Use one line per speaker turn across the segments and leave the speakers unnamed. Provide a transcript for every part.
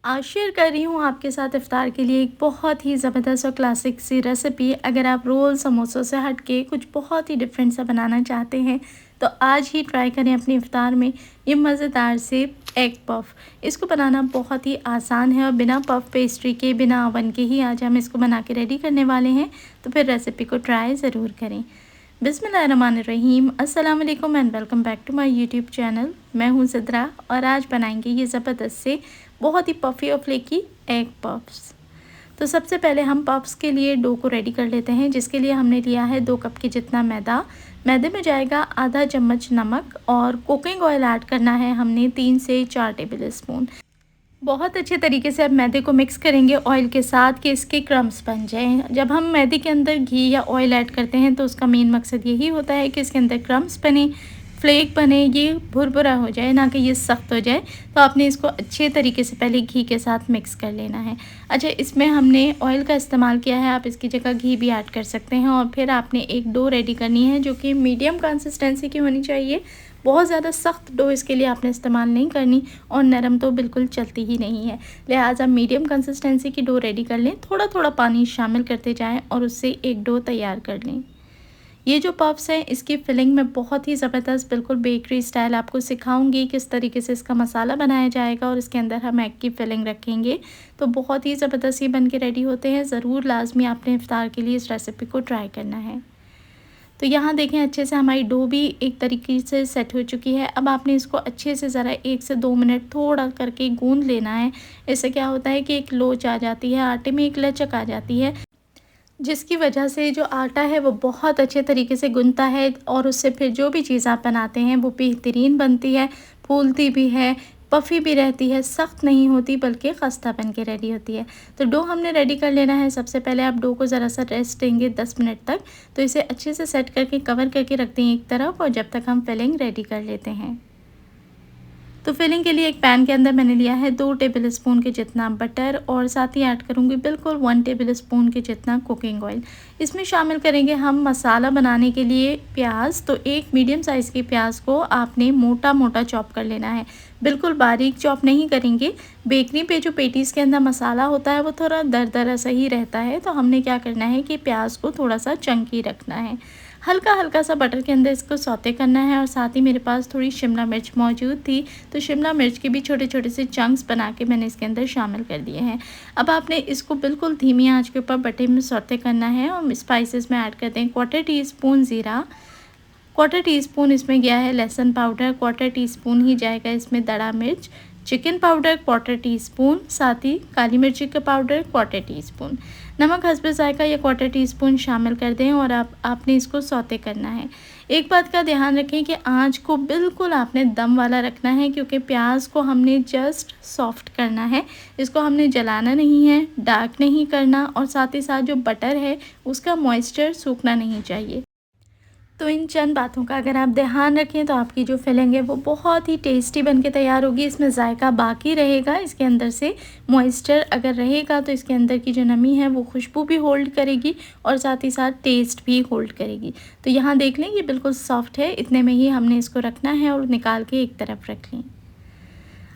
आज शेयर कर रही हूँ आपके साथ इफ़्तार के लिए एक बहुत ही ज़बरदस्त और क्लासिक सी रेसिपी। अगर आप रोल समोसों से हट के कुछ बहुत ही डिफरेंट सा बनाना चाहते हैं तो आज ही ट्राई करें अपने इफ़्तार में ये मज़ेदार से एग पफ़। इसको बनाना बहुत ही आसान है और बिना पफ़ पेस्ट्री के, बिना ओवन के ही आज हम इसको बना के रेडी करने वाले हैं। तो फिर रेसिपी को ट्राई ज़रूर करें। बिस्मिल्लाहिर्रहमानिर्रहीम, अस्सलाम वालेकुम and welcome back to my YouTube channel. मैं हूं सिद्रा और आज बनाएंगे ये ज़बरदस्त से बहुत ही पफ़ी और फ्लेकी एग पफ्स। तो सबसे पहले हम पफ्स के लिए डो को रेडी कर लेते हैं, जिसके लिए हमने लिया है 2 कप के जितना मैदा। मैदे में जाएगा आधा चम्मच नमक और कुकिंग ऑयल ऐड करना है हमने 3 से 4 टेबल स्पून। बहुत अच्छे तरीके से अब मैदे को मिक्स करेंगे ऑयल के साथ कि इसके क्रम्स बन जाएं। जब हम मैदे के अंदर घी या ऑयल ऐड करते हैं तो उसका मेन मकसद यही होता है कि इसके अंदर क्रम्स बने, फ्लेक बने, ये भुरभुरा हो जाए, ना कि ये सख्त हो जाए। तो आपने इसको अच्छे तरीके से पहले घी के साथ मिक्स कर लेना है। अच्छा, इसमें हमने ऑयल का इस्तेमाल किया है, आप इसकी जगह घी भी ऐड कर सकते हैं। और फिर आपने एक डो रेडी करनी है जो कि मीडियम कंसिस्टेंसी की होनी चाहिए। बहुत ज़्यादा सख्त डो इसके लिए आपने इस्तेमाल नहीं करनी और नरम तो बिल्कुल चलती ही नहीं है। लिहाजा मीडियम कंसिस्टेंसी की डो रेडी कर लें, थोड़ा थोड़ा पानी शामिल करते जाएं और उससे एक डो तैयार कर लें। ये जो पफ्स हैं इसकी फिलिंग में बहुत ही ज़बरदस्त बिल्कुल बेकरी स्टाइल आपको सिखाऊंगी किस तरीके से इसका मसाला बनाया जाएगा और इसके अंदर हम एग की फिलिंग रखेंगे। तो बहुत ही ज़बरदस्त ये बन के रेडी होते हैं। ज़रूर लाजमी आपने इफ्तार के लिए इस रेसिपी को ट्राई करना है। तो यहाँ देखें अच्छे से हमारी डो भी एक तरीके से सेट हो चुकी है। अब आपने इसको अच्छे से ज़रा 1 से 2 मिनट थोड़ा करके गूंद लेना है। इससे क्या होता है कि एक लोच आ जाती है, आटे में एक लचक आ जाती है, जिसकी वजह से जो आटा है वो बहुत अच्छे तरीके से गूंथता है और उससे फिर जो भी चीज़ आप बनाते हैं वो बेहतरीन बनती है, फूलती भी है, पफ़ी भी रहती है, सख्त नहीं होती बल्कि खस्ता बन के रेडी होती है। तो डो हमने रेडी कर लेना है। सबसे पहले आप डो को ज़रा सा रेस्ट देंगे 10 मिनट तक। तो इसे अच्छे से सेट करके कवर करके रख दें एक तरफ, और जब तक हम फिलिंग रेडी कर लेते हैं। तो फिलिंग के लिए एक पैन के अंदर मैंने लिया है 2 टेबल स्पून के जितना बटर और साथ ही ऐड करूँगी बिल्कुल 1 टेबल स्पून के जितना कुकिंग ऑयल। इसमें शामिल करेंगे हम मसाला बनाने के लिए प्याज। तो एक मीडियम साइज़ की प्याज को आपने मोटा मोटा चॉप कर लेना है, बिल्कुल बारीक चॉप नहीं करेंगे। बेकरी पे जो पेटीज़ के अंदर मसाला होता है वो थोड़ा दरदरा सा ही रहता है, तो हमने क्या करना है कि प्याज को थोड़ा सा चंकी रखना है। हल्का हल्का सा बटर के अंदर इसको सौते करना है। और साथ ही मेरे पास थोड़ी शिमला मिर्च मौजूद थी, तो शिमला मिर्च के भी छोटे छोटे से चंक्स बना के मैंने इसके अंदर शामिल कर दिए हैं। अब आपने इसको बिल्कुल धीमी आंच के ऊपर बटर में सौते करना है। और स्पाइसेस में ऐड करते हैं 1/4 टीस्पून ज़ीरा, 1/4 टीस्पून इसमें गया है लहसुन पाउडर, 1/4 टीस्पून ही जाएगा इसमें दड़ा मिर्च, चिकन पाउडर 1/4 टीस्पून, साथ ही काली मिर्ची का पाउडर 1/4 टीस्पून, नमक हस्बे जायका या 1/4 टीस्पून शामिल कर दें। और आपने इसको सौते करना है। एक बात का ध्यान रखें कि आंच को बिल्कुल आपने दम वाला रखना है, क्योंकि प्याज को हमने जस्ट सॉफ्ट करना है, इसको हमने जलाना नहीं है, डार्क नहीं करना, और साथ ही साथ जो बटर है उसका मॉइस्चर सूखना नहीं चाहिए। तो इन चंद बातों का अगर आप ध्यान रखें तो आपकी जो फिलिंग है वो बहुत ही टेस्टी बन के तैयार होगी। इसमें जायका बाकी रहेगा, इसके अंदर से मॉइस्चर अगर रहेगा तो इसके अंदर की जो नमी है वो खुशबू भी होल्ड करेगी और साथ ही साथ टेस्ट भी होल्ड करेगी। तो यहाँ देख लें ये बिल्कुल सॉफ्ट है, इतने में ही हमने इसको रखना है और निकाल के एक तरफ रख लें।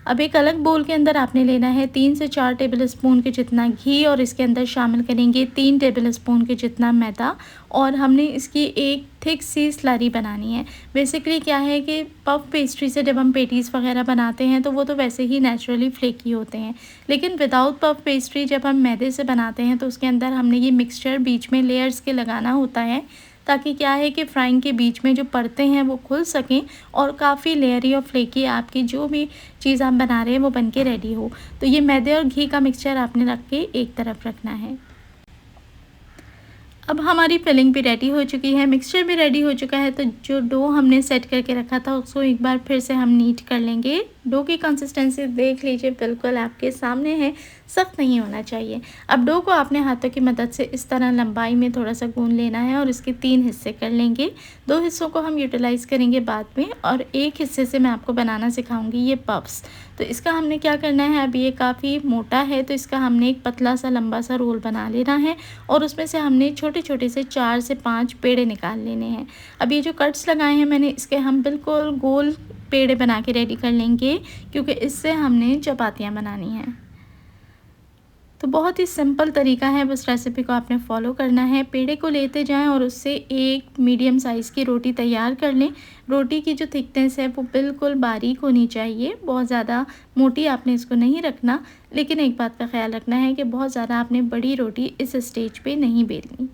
अब एक अलग बोल के अंदर आपने लेना है 3 से 4 टेबल स्पून के जितना घी और इसके अंदर शामिल करेंगे 3 टेबल स्पून के जितना मैदा। और हमने इसकी एक थिक सी स्लरी बनानी है। बेसिकली क्या है कि पफ पेस्ट्री से जब हम पेटीज़ वगैरह बनाते हैं तो वो तो वैसे ही नेचुरली फ्लेकी होते हैं, लेकिन विदाउट पफ पेस्ट्री जब हम मैदे से बनाते हैं तो उसके अंदर हमने ये मिक्सचर बीच में लेयर्स के लगाना होता है, ताकि क्या है कि फ्राइंग के बीच में जो परतें हैं वो खुल सकें और काफ़ी लेयरी और फ्लेकी आपकी जो भी चीज़ आप बना रहे हैं वो बन के रेडी हो। तो ये मैदे और घी का मिक्सचर आपने रख के एक तरफ रखना है। अब हमारी फिलिंग भी रेडी हो चुकी है, मिक्सचर भी रेडी हो चुका है। तो जो डो हमने सेट करके रखा था उसको एक बार फिर से हम नीट कर लेंगे। डो की कंसिस्टेंसी देख लीजिए, बिल्कुल आपके सामने है, सख्त नहीं होना चाहिए। अब डो को आपने हाथों की मदद से इस तरह लंबाई में थोड़ा सा गूंद लेना है और इसके 3 हिस्से कर लेंगे। 2 हिस्सों को हम यूटिलाइज़ करेंगे बाद में, और एक हिस्से से मैं आपको बनाना सिखाऊंगी ये पफ्स। तो इसका हमने क्या करना है, अभी ये काफ़ी मोटा है तो इसका हमने एक पतला सा लंबा सा रोल बना लेना है और उसमें से हमने छोटे छोटे से 4 से 5 पेड़े निकाल लेने हैं। अब ये जो कट्स लगाए हैं मैंने, इसके हम बिल्कुल गोल पेड़े बना के रेडी कर लेंगे, क्योंकि इससे हमने चपातियाँ बनानी हैं। तो बहुत ही सिंपल तरीका है, बस रेसिपी को आपने फॉलो करना है। पेड़े को लेते जाएं और उससे एक मीडियम साइज़ की रोटी तैयार कर लें। रोटी की जो थिकनेस है वो बिल्कुल बारीक होनी चाहिए, बहुत ज़्यादा मोटी आपने इसको नहीं रखना। लेकिन एक बात का ख्याल रखना है कि बहुत ज़्यादा आपने बड़ी रोटी इस स्टेज पे नहीं बेलनी।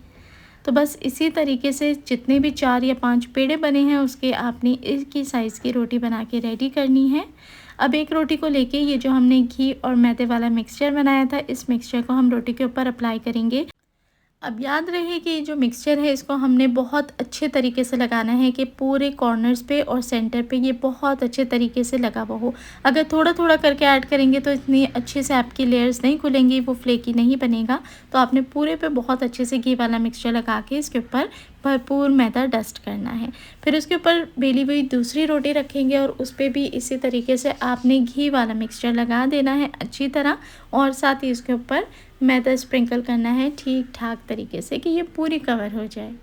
तो बस इसी तरीके से जितने भी 4 या 5 पेड़े बने हैं उसके आपने एक ही साइज़ की रोटी बना के रेडी करनी है। अब एक रोटी को लेके ये जो हमने घी और मैदे वाला मिक्सचर बनाया था, इस मिक्सचर को हम रोटी के ऊपर अप्लाई करेंगे। अब याद रहे कि जो मिक्सचर है इसको हमने बहुत अच्छे तरीके से लगाना है कि पूरे कॉर्नर्स पे और सेंटर पे ये बहुत अच्छे तरीके से लगा हुआ हो। अगर थोड़ा थोड़ा करके ऐड करेंगे तो इतनी अच्छे से आपकी लेयर्स नहीं खुलेंगी, वो फ्लेकी नहीं बनेगा। तो आपने पूरे पे बहुत अच्छे से घी वाला मिक्सचर लगा के इसके ऊपर भरपूर मैदा डस्ट करना है। फिर उसके ऊपर बेली हुई दूसरी रोटी रखेंगे और उस पर भी इसी तरीके से आपने घी वाला मिक्सचर लगा देना है अच्छी तरह, और साथ ही इसके ऊपर मैदा स्प्रिंकल करना है ठीक ठाक तरीके से कि ये पूरी कवर हो जाए।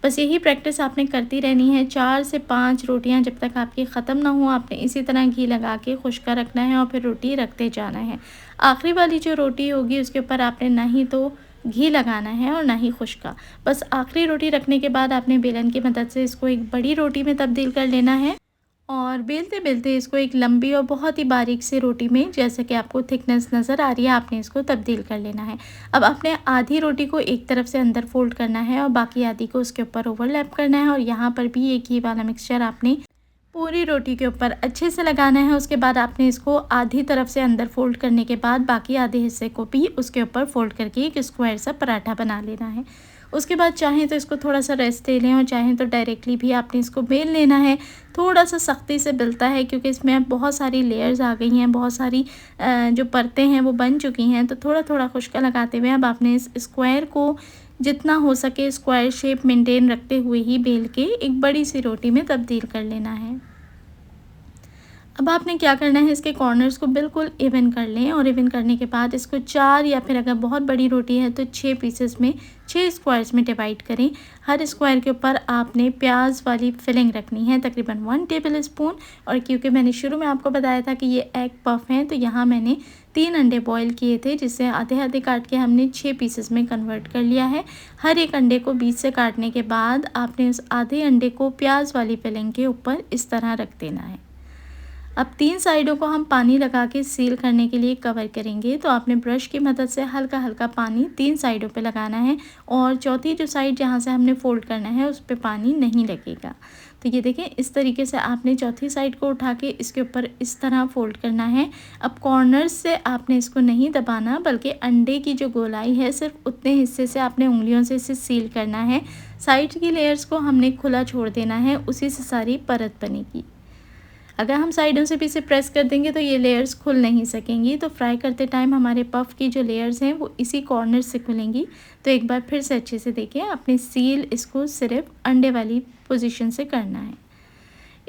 बस यही प्रैक्टिस आपने करती रहनी है। 4 से 5 रोटियां जब तक आपकी ख़त्म ना हो आपने इसी तरह घी लगा के खुश्का रखना है और फिर रोटी रखते जाना है। आखिरी वाली जो रोटी होगी उसके ऊपर आपने ना ही तो घी लगाना है और ना ही खुश्का। बस आखिरी रोटी रखने के बाद आपने बेलन की मदद से इसको एक बड़ी रोटी में तब्दील कर लेना है और बेलते बेलते इसको एक लंबी और बहुत ही बारीक सी रोटी में, जैसे कि आपको थिकनेस नज़र आ रही है, आपने इसको तब्दील कर लेना है। अब आपने आधी रोटी को एक तरफ से अंदर फोल्ड करना है और बाकी आधी को उसके ऊपर ओवरलैप करना है और यहाँ पर भी एक घी वाला मिक्सचर आपने पूरी रोटी के ऊपर अच्छे से लगाना है। उसके बाद आपने इसको आधी तरफ से अंदर फोल्ड करने के बाद बाकी आधे हिस्से को भी उसके ऊपर फोल्ड करके एक स्क्वायर सा पराठा बना लेना है। उसके बाद चाहें तो इसको थोड़ा सा रेस्ट दे लें और चाहें तो डायरेक्टली भी आपने इसको बेल लेना है। थोड़ा सा सख्ती से बेलता है क्योंकि इसमें अब बहुत सारी लेयर्स आ गई हैं, बहुत सारी जो परतें हैं वो बन चुकी हैं। तो थोड़ा थोड़ा खुश्का लगाते हुए अब आपने इस स्क्वायर को जितना हो सके स्क्वायर शेप मेंटेन रखते हुए ही बेल के एक बड़ी सी रोटी में तब्दील कर लेना है। अब आपने क्या करना है, इसके कॉर्नर्स को बिल्कुल इवन कर लें और इवन करने के बाद इसको 4 या फिर अगर बहुत बड़ी रोटी है तो 6 पीसेस में, 6 स्क्वायर्स में डिवाइड करें। हर स्क्वायर के ऊपर आपने प्याज वाली फिलिंग रखनी है तकरीबन 1 टेबल स्पून। और क्योंकि मैंने शुरू में आपको बताया था कि ये एग पफ हैं तो यहाँ मैंने 3 अंडे बॉईल किए थे, जिससे आधे आधे काट के हमने 6 पीसेस में कन्वर्ट कर लिया है। हर एक अंडे को बीच से काटने के बाद आपने उस आधे अंडे को प्याज वाली फिलिंग के ऊपर इस तरह रख देना है। अब 3 साइडों को हम पानी लगा के सील करने के लिए कवर करेंगे। तो आपने ब्रश की मदद से हल्का हल्का पानी 3 साइडों पे लगाना है और चौथी जो साइड जहाँ से हमने फोल्ड करना है उस पे पानी नहीं लगेगा। तो ये देखें, इस तरीके से आपने चौथी साइड को उठा के इसके ऊपर इस तरह फोल्ड करना है। अब कॉर्नर्स से आपने इसको नहीं दबाना, बल्कि अंडे की जो गोलाई है सिर्फ उतने हिस्से से आपने उंगलियों से इसे सील करना है। साइड की लेयर्स को हमने खुला छोड़ देना है, उसी से सारी परत बनेगी। अगर हम साइडों से भी इसे प्रेस कर देंगे तो ये लेयर्स खुल नहीं सकेंगी। तो फ्राई करते टाइम हमारे पफ की जो लेयर्स हैं वो इसी कॉर्नर से खुलेंगी। तो एक बार फिर से अच्छे से देखें, अपने सील इसको सिर्फ अंडे वाली पोजीशन से करना है।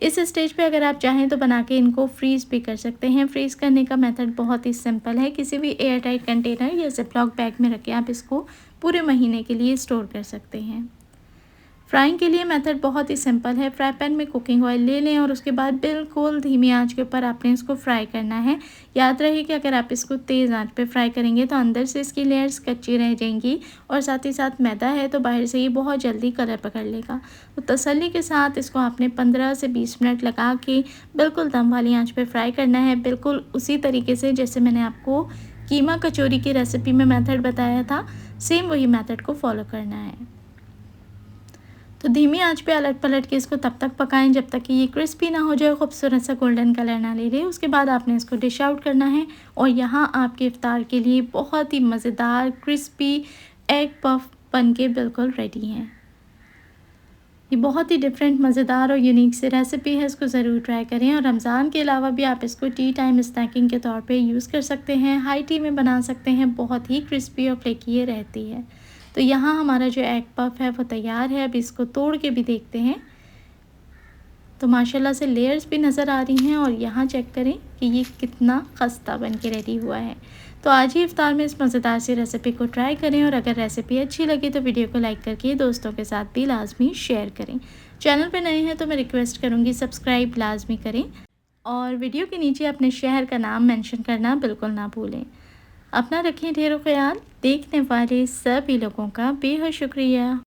इस स्टेज पे अगर आप चाहें तो बना के इनको फ्रीज़ भी कर सकते हैं। फ्रीज़ करने का मेथड बहुत ही सिंपल है। किसी भी एयर टाइट कंटेनर या जिपलॉक बैग में रख के आप इसको पूरे महीने के लिए स्टोर कर सकते हैं। फ्राइंग के लिए मेथड बहुत ही सिंपल है। फ्राई पैन में कुकिंग ऑयल ले लें और उसके बाद बिल्कुल धीमी आंच के ऊपर आपने इसको फ्राई करना है। याद रहे कि अगर आप इसको तेज़ आंच पे फ्राई करेंगे तो अंदर से इसकी लेयर्स कच्ची रह जाएंगी और साथ ही साथ मैदा है तो बाहर से ही बहुत जल्दी कलर पकड़ लेगा। तो तसल्ली के साथ इसको आपने 15 से 20 मिनट लगा के बिल्कुल दम वाली आँच पर फ्राई करना है, बिल्कुल उसी तरीके से जैसे मैंने आपको कीमा कचौरी की रेसिपी में मेथड बताया था, सेम वही मेथड को फॉलो करना है। तो धीमी आंच पे अलट पलट के इसको तब तक पकाएं जब तक कि ये क्रिस्पी ना हो जाए, खूबसूरत सा गोल्डन कलर ना ले ले। उसके बाद आपने इसको डिश आउट करना है और यहाँ आपके इफ्तार के लिए बहुत ही मज़ेदार क्रिस्पी एग पफ बन के बिल्कुल रेडी हैं। ये बहुत ही डिफरेंट, मज़ेदार और यूनिक सी रेसिपी है, इसको ज़रूर ट्राई करें। और रमज़ान के अलावा भी आप इसको टी टाइम स्नैकिंग के तौर पे यूज़ कर सकते हैं। हाई टी में बना सकते हैं, बहुत ही क्रिस्पी और फ्लेकी ये रहती है। तो यहाँ हमारा जो एग पफ है वो तैयार है। अब इसको तोड़ के भी देखते हैं। तो माशाल्लाह से लेयर्स भी नज़र आ रही हैं और यहाँ चेक करें कि ये कितना खस्ता बन के रेडी हुआ है। तो आज ही इफ्तार में इस मज़ेदार सी रेसिपी को ट्राई करें और अगर रेसिपी अच्छी लगी तो वीडियो को लाइक करके दोस्तों के साथ भी लाजमी शेयर करें। चैनल पे नए हैं तो मैं रिक्वेस्ट करूँगी सब्सक्राइब लाजमी करें और वीडियो के नीचे अपने शहर का नाम मेंशन करना बिल्कुल ना भूलें। अपना रखें ढेरों ख्याल। देखने वाले सभी लोगों का बेहद शुक्रिया।